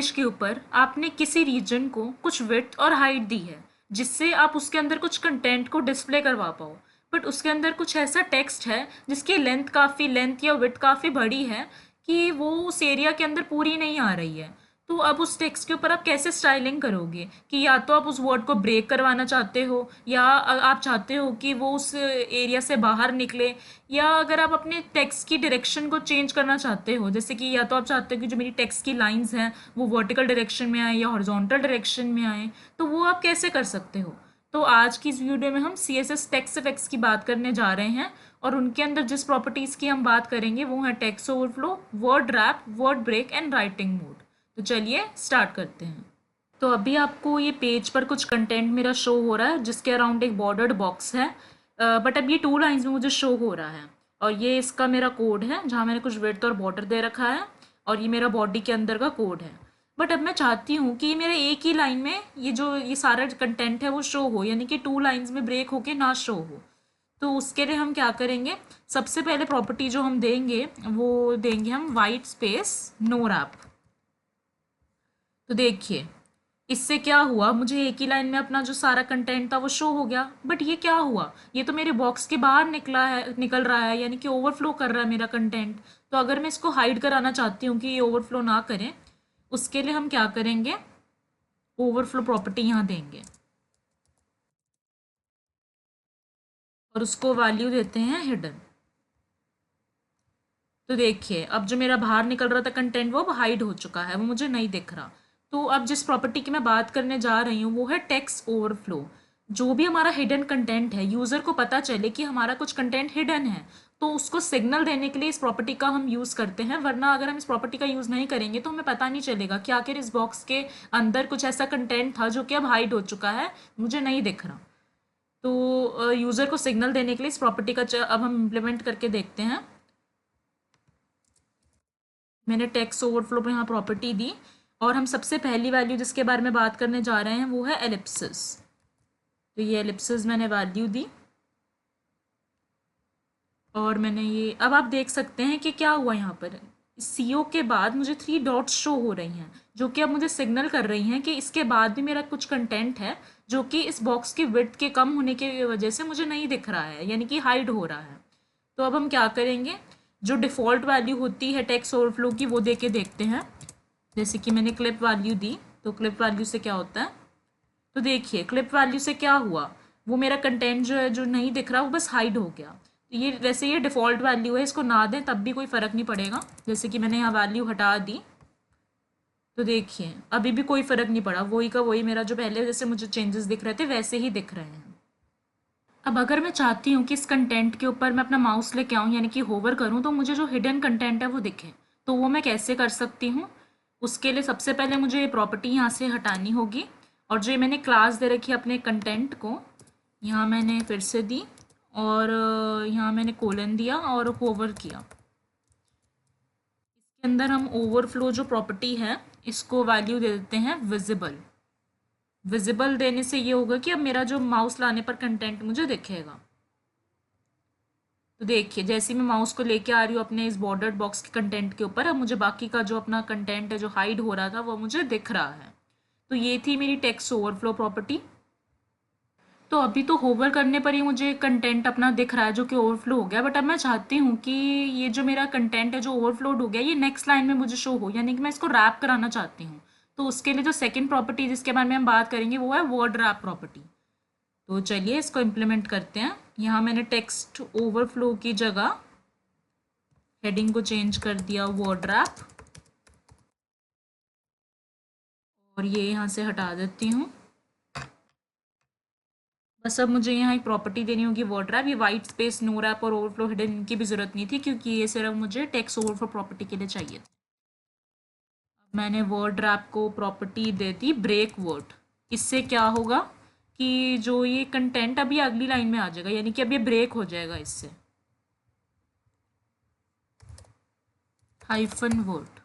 Page के ऊपर आपने किसी रीजन को कुछ विड्थ और हाइट दी है जिससे आप उसके अंदर कुछ कंटेंट को डिस्प्ले करवा पाओ, बट उसके अंदर कुछ ऐसा टेक्स्ट है जिसकी लेंथ या विड्थ काफ़ी बड़ी है कि वो उस एरिया के अंदर पूरी नहीं आ रही है। तो अब उस टेक्स्ट के ऊपर आप कैसे स्टाइलिंग करोगे कि या तो आप उस वर्ड को ब्रेक करवाना चाहते हो या आप चाहते हो कि वो उस एरिया से बाहर निकले, या अगर आप अपने टेक्स्ट की डायरेक्शन को चेंज करना चाहते हो, जैसे कि या तो आप चाहते हो कि जो मेरी टेक्स्ट की लाइंस हैं वो वर्टिकल डायरेक्शन में आए या हॉरिजॉन्टल डायरेक्शन में आए, तो वो आप कैसे कर सकते हो। तो आज की इस वीडियो में हम C S S text effects की बात करने जा रहे हैं और उनके अंदर जिस प्रॉपर्टीज़ की हम बात करेंगे वो है text overflow, word wrap, word break and writing mode. तो चलिए स्टार्ट करते हैं। तो अभी आपको ये पेज पर कुछ कंटेंट मेरा शो हो रहा है जिसके अराउंड एक बॉर्डर्ड बॉक्स है, बट अब ये 2 लाइन्स में मुझे शो हो रहा है और ये इसका मेरा कोड है जहाँ मैंने कुछ विड्थ और बॉर्डर दे रखा है और ये मेरा बॉडी के अंदर का कोड है। बट अब मैं चाहती हूँ कि मेरे एक ही लाइन में ये सारा कंटेंट है वो शो हो, यानी कि 2 लाइन्स में ब्रेक होके ना शो हो। तो उसके लिए हम क्या करेंगे, सबसे पहले प्रॉपर्टी जो हम देंगे वो देंगे हम वाइट स्पेस नो रैप। तो देखिए इससे क्या हुआ, मुझे एक ही लाइन में अपना जो सारा कंटेंट था वो शो हो गया, बट ये क्या हुआ, ये तो मेरे बॉक्स के बाहर निकल रहा है, यानी कि ओवरफ्लो कर रहा है मेरा कंटेंट। तो अगर मैं इसको हाइड कराना चाहती हूँ कि ये ओवरफ्लो ना करें, उसके लिए हम क्या करेंगे, ओवरफ्लो प्रॉपर्टी यहाँ देंगे और उसको वैल्यू देते हैं हिडन। तो देखिए अब जो मेरा बाहर निकल रहा था कंटेंट वो अब हाइड हो चुका है, वो मुझे नहीं दिख रहा। तो अब जिस प्रॉपर्टी की मैं बात करने जा रही हूँ वो है टेक्स्ट ओवरफ्लो। जो भी हमारा हिडन कंटेंट है, यूज़र को पता चले कि हमारा कुछ कंटेंट हिडन है, तो उसको सिग्नल देने के लिए इस प्रॉपर्टी का हम यूज़ करते हैं। वरना अगर हम इस प्रॉपर्टी का यूज़ नहीं करेंगे तो हमें पता नहीं चलेगा कि आखिर इस बॉक्स के अंदर कुछ ऐसा कंटेंट था जो कि अब हाइड हो चुका है, मुझे नहीं दिख रहा। तो यूज़र को सिग्नल देने के लिए इस प्रॉपर्टी का अब हम इम्प्लीमेंट करके देखते हैं। मैंने टेक्स्ट ओवरफ्लो पे यहाँ प्रॉपर्टी दी और हम सबसे पहली वैल्यू जिसके बारे में बात करने जा रहे हैं वो है एलिप्सिस। तो ये एलिप्सिस मैंने वैल्यू दी और मैंने ये, अब आप देख सकते हैं कि क्या हुआ यहाँ पर, सीओ के बाद मुझे 3 डॉट्स शो हो रही हैं जो कि अब मुझे सिग्नल कर रही हैं कि इसके बाद भी मेरा कुछ कंटेंट है जो कि इस बॉक्स की विड्थ के कम होने की वजह से मुझे नहीं दिख रहा है, यानी कि हाइड हो रहा है। तो अब हम क्या करेंगे, जो डिफ़ॉल्ट वैल्यू होती है टेक्स्ट ओवरफ्लो की वो दे के देखते हैं। जैसे कि मैंने क्लिप वैल्यू दी, तो क्लिप वैल्यू से क्या होता है, तो देखिए क्लिप वैल्यू से क्या हुआ, वो मेरा कंटेंट जो है जो नहीं दिख रहा वो बस हाइड हो गया। तो ये वैसे ये डिफ़ॉल्ट वैल्यू है, इसको ना दें तब भी कोई फ़र्क नहीं पड़ेगा। जैसे कि मैंने यहाँ वैल्यू हटा दी तो देखिए अभी भी कोई फ़र्क नहीं पड़ा, वही का वही मेरा जो पहले जैसे मुझे चेंजेस दिख रहे थे वैसे ही दिख रहे हैं। अब अगर मैं चाहती हूँ कि इस कंटेंट के ऊपर मैं अपना माउस लेके आऊँ, यानी कि होवर करूँ, तो मुझे जो हिडन कंटेंट है वो दिखे, तो वो मैं कैसे कर सकती हूँ। उसके लिए सबसे पहले मुझे ये प्रॉपर्टी यहाँ से हटानी होगी और जो ये मैंने क्लास दे रखी है अपने कंटेंट को, यहाँ मैंने फिर से दी और यहाँ मैंने कोलन दिया और होवर किया। इसके अंदर हम ओवरफ्लो जो प्रॉपर्टी है इसको वैल्यू दे देते हैं विजिबल। विजिबल देने से ये होगा कि अब मेरा जो माउस लाने पर कंटेंट मुझे दिखेगा। तो देखिए जैसे मैं माउस को लेके आ रही हूँ अपने इस बॉर्डर्ड बॉक्स के कंटेंट के ऊपर, अब मुझे बाकी का जो अपना कंटेंट है जो हाइड हो रहा था वो मुझे दिख रहा है। तो ये थी मेरी टेक्स्ट ओवरफ्लो प्रॉपर्टी। तो अभी तो होवर करने पर ही मुझे कंटेंट अपना दिख रहा है जो कि ओवरफ्लो हो गया, बट अब मैं चाहती हूँ कि ये जो मेरा कंटेंट है जो ओवरफ्लोड हो गया ये नेक्स्ट लाइन में मुझे शो हो, यानी कि मैं इसको रैप कराना चाहती हूँ। तो उसके लिए जो सेकेंड प्रॉपर्टी जिसके बारे में हम बात करेंगे वो है वर्ड रैप प्रॉपर्टी। तो चलिए इसको इम्प्लीमेंट करते हैं। यहाँ मैंने टेक्स्ट ओवरफ्लो की जगह हेडिंग को चेंज कर दिया वर्ड रैप और ये यहाँ से हटा देती हूँ। बस अब मुझे यहाँ एक प्रॉपर्टी देनी होगी वर्ड रैप। ये वाइट स्पेस नो रैप और ओवरफ्लो हिडन की भी ज़रूरत नहीं थी क्योंकि ये सिर्फ मुझे टेक्स्ट ओवरफ्लो प्रॉपर्टी के लिए चाहिए था। अब मैंने वर्ड रैप को प्रॉपर्टी दे दी ब्रेक वर्ड। इससे क्या होगा कि जो ये कंटेंट अभी अगली लाइन में आ जाएगा, यानी कि अब ये ब्रेक हो जाएगा इससे, हाइफन वर्ड।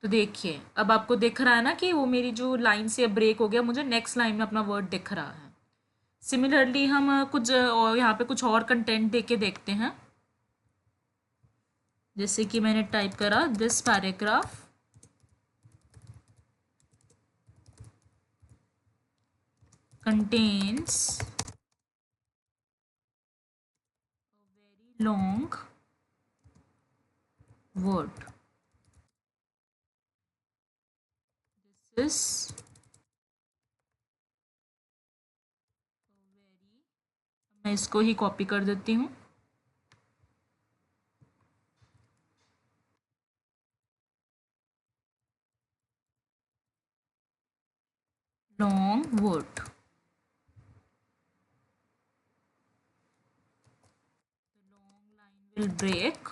तो देखिए अब आपको दिख रहा है ना कि वो मेरी जो लाइन से ब्रेक हो गया, मुझे नेक्स्ट लाइन में अपना वर्ड दिख रहा है। सिमिलरली हम कुछ और यहाँ पे कुछ और कंटेंट दे के देखते हैं। जैसे कि मैंने टाइप करा this paragraph contains long word. This is मैं इसको ही कॉपी कर देती हूँ। long word. The long line will break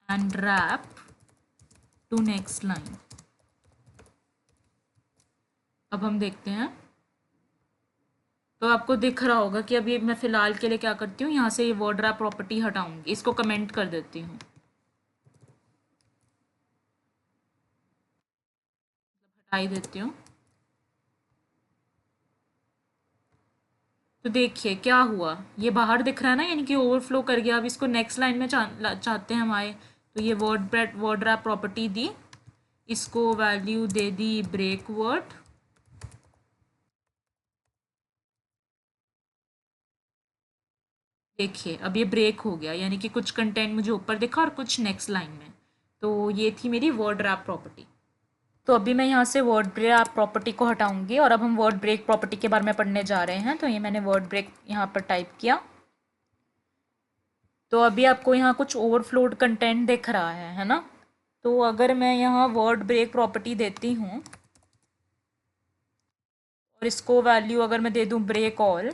and wrap to next line. अब हम देखते हैं। तो आपको दिख रहा होगा कि अभी मैं फ़िलहाल के लिए क्या करती हूँ, यहाँ से ये वर्ड रैप प्रॉपर्टी हटाऊंगी, इसको कमेंट कर देती हूँ, हटाई देती हूँ। तो देखिए क्या हुआ, ये बाहर दिख रहा है ना, यानी कि ओवरफ्लो कर गया। अब इसको नेक्स्ट लाइन में चाहते हैं हम आए, तो ये वर्ड रैप प्रॉपर्टी दी, इसको वैल्यू दे दी ब्रेक वर्ड। देखिए अब ये ब्रेक हो गया, यानी कि कुछ कंटेंट मुझे ऊपर दिखा और कुछ नेक्स्ट लाइन में। तो ये थी मेरी वर्ड रैप प्रॉपर्टी। तो अभी मैं यहाँ से वर्ड ब्रेक प्रॉपर्टी को हटाऊंगी और अब हम वर्ड ब्रेक प्रॉपर्टी के बारे में पढ़ने जा रहे हैं। तो ये मैंने वर्ड ब्रेक यहाँ पर टाइप किया। तो अभी आपको यहाँ कुछ ओवरफ्लोड कंटेंट दिख रहा है ना। तो अगर मैं यहाँ वर्ड ब्रेक प्रॉपर्टी देती हूँ और इसको वैल्यू अगर मैं दे दूँ ब्रेक ऑल,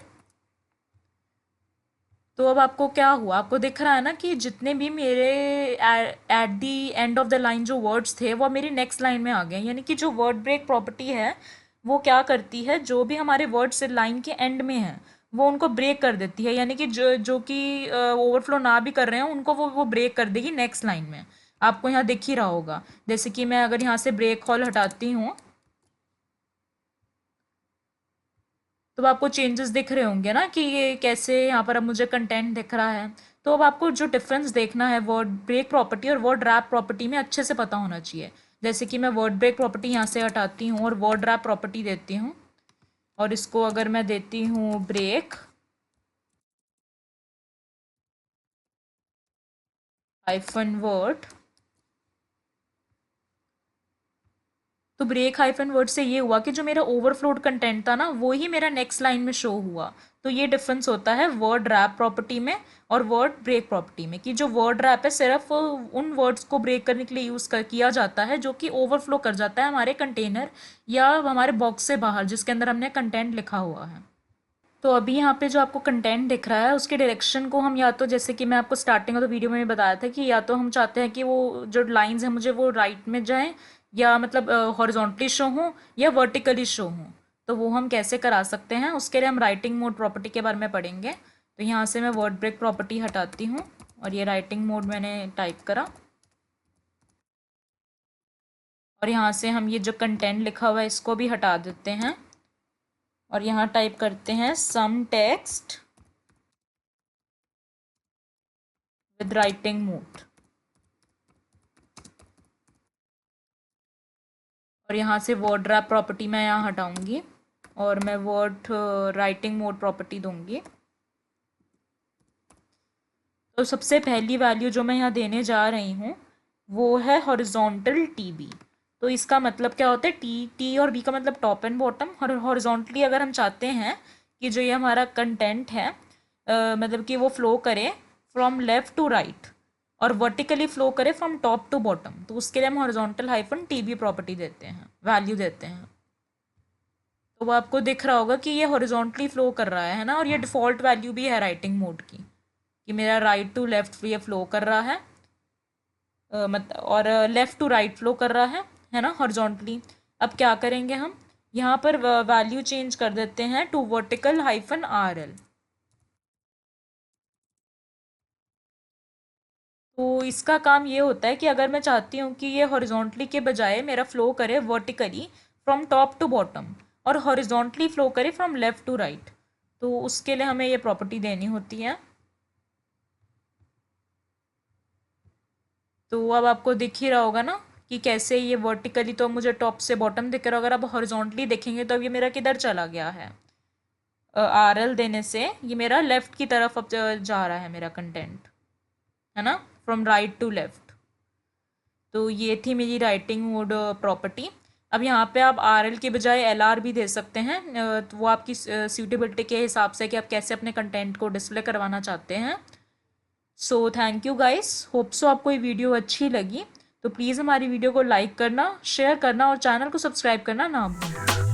तो अब आपको क्या हुआ, आपको दिख रहा है ना कि जितने भी मेरे at the end of the line जो वर्ड्स थे वो मेरी नेक्स्ट लाइन में आ गए। यानी कि जो वर्ड ब्रेक प्रॉपर्टी है वो क्या करती है, जो भी हमारे वर्ड्स लाइन के एंड में हैं वो उनको ब्रेक कर देती है। यानी कि जो जो कि ओवरफ्लो ना भी कर रहे हैं उनको वो ब्रेक कर देगी नेक्स्ट लाइन में। आपको यहाँ दिख ही रहा होगा। जैसे कि मैं अगर यहाँ से ब्रेक कॉल हटाती हूँ तो आपको चेंजेस दिख रहे होंगे ना कि ये कैसे यहाँ पर अब मुझे कंटेंट दिख रहा है। तो अब आपको जो डिफरेंस देखना है वर्ड ब्रेक प्रॉपर्टी और वर्ड रैप प्रॉपर्टी में अच्छे से पता होना चाहिए। जैसे कि मैं वर्ड ब्रेक प्रॉपर्टी यहाँ से हटाती हूँ और वर्ड रैप प्रॉपर्टी देती हूँ, और इसको अगर मैं देती हूँ ब्रेक हाइफन वर्ड, तो ब्रेक हाइफन वर्ड से ये हुआ कि जो मेरा ओवरफ्लोड कंटेंट था ना वो ही मेरा नेक्स्ट लाइन में शो हुआ। तो ये डिफरेंस होता है वर्ड रैप प्रॉपर्टी में और वर्ड ब्रेक प्रॉपर्टी में, कि जो वर्ड रैप है सिर्फ उन वर्ड्स को ब्रेक करने के लिए यूज़ किया जाता है जो कि ओवरफ्लो कर जाता है हमारे कंटेनर या हमारे बॉक्स से बाहर जिसके अंदर हमने कंटेंट लिखा हुआ है। तो अभी यहाँ पे जो आपको कंटेंट दिख रहा है उसके डायरेक्शन को हम या तो, जैसे कि मैं आपको स्टार्टिंग ऑफ द वीडियो में बताया था कि या तो हम चाहते हैं कि वो जो लाइंस हैं मुझे वो राइट में जाएं या मतलब हॉरिजॉन्टली शो हों या वर्टिकली शो हों। तो वो हम कैसे करा सकते हैं उसके लिए हम राइटिंग मोड प्रॉपर्टी के बारे में पढ़ेंगे। तो यहाँ से मैं वर्ड ब्रेक प्रॉपर्टी हटाती हूँ और ये राइटिंग मोड मैंने टाइप करा, और यहाँ से हम ये जो कंटेंट लिखा हुआ है इसको भी हटा देते हैं और यहाँ टाइप करते हैं some text with writing mode, और यहाँ से वर्ड रैप प्रॉपर्टी मैं यहाँ हटाऊंगी और मैं वर्ड राइटिंग मोड प्रॉपर्टी दूंगी। तो सबसे पहली वैल्यू जो मैं यहाँ देने जा रही हूँ वो है हॉरिजॉन्टल टी बी। तो इसका मतलब क्या होता है, टी और बी का मतलब टॉप एंड बॉटम। और हॉरिजॉन्टली अगर हम चाहते हैं कि जो ये हमारा कंटेंट है मतलब कि वो फ्लो करे फ्रॉम लेफ़्ट टू राइट और वर्टिकली फ्लो करे फ्रॉम टॉप टू बॉटम, तो उसके लिए हम horizontal hyphen T B property देते हैं, वैल्यू देते हैं। तो वो आपको दिख रहा होगा कि ये हॉरिजॉन्टली फ्लो कर रहा है ना, और ये डिफ़ॉल्ट वैल्यू भी है राइटिंग मोड की कि मेरा राइट टू लेफ़्ट ये फ्लो कर रहा है और लेफ़्ट टू राइट फ्लो कर रहा है ना हॉरिजॉन्टली। अब क्या करेंगे हम यहाँ पर वैल्यू चेंज कर देते हैं to vertical hyphen R L. तो इसका काम ये होता है कि अगर मैं चाहती हूँ कि ये हॉरिजॉन्टली के बजाय मेरा फ्लो करे vertically from top to bottom और हॉरिजॉन्टली फ्लो करे फ्रॉम लेफ़्ट टू राइट, तो उसके लिए हमें ये प्रॉपर्टी देनी होती है। तो अब आपको दिख ही रहा होगा ना कि कैसे ये वर्टिकली, तो मुझे टॉप से बॉटम दिख रहा है, अगर आप हॉरिजॉन्टली देखेंगे तो अब ये मेरा किधर चला गया है, आर एल देने से ये मेरा लेफ़्ट की तरफ अब जा रहा है मेरा कंटेंट, है ना, फ्रॉम राइट टू लेफ़्ट। तो ये थी मेरी राइटिंग मोड प्रॉपर्टी। अब यहाँ पे आप आर एल के बजाय एल आर भी दे सकते हैं, तो वो आपकी सूटेबिलिटी के हिसाब से कि आप कैसे अपने कंटेंट को डिस्प्ले करवाना चाहते हैं। So thank you guys, hope so आपको ये वीडियो अच्छी लगी। तो प्लीज़ हमारी वीडियो को लाइक करना, शेयर करना और चैनल को सब्सक्राइब करना ना भूलें।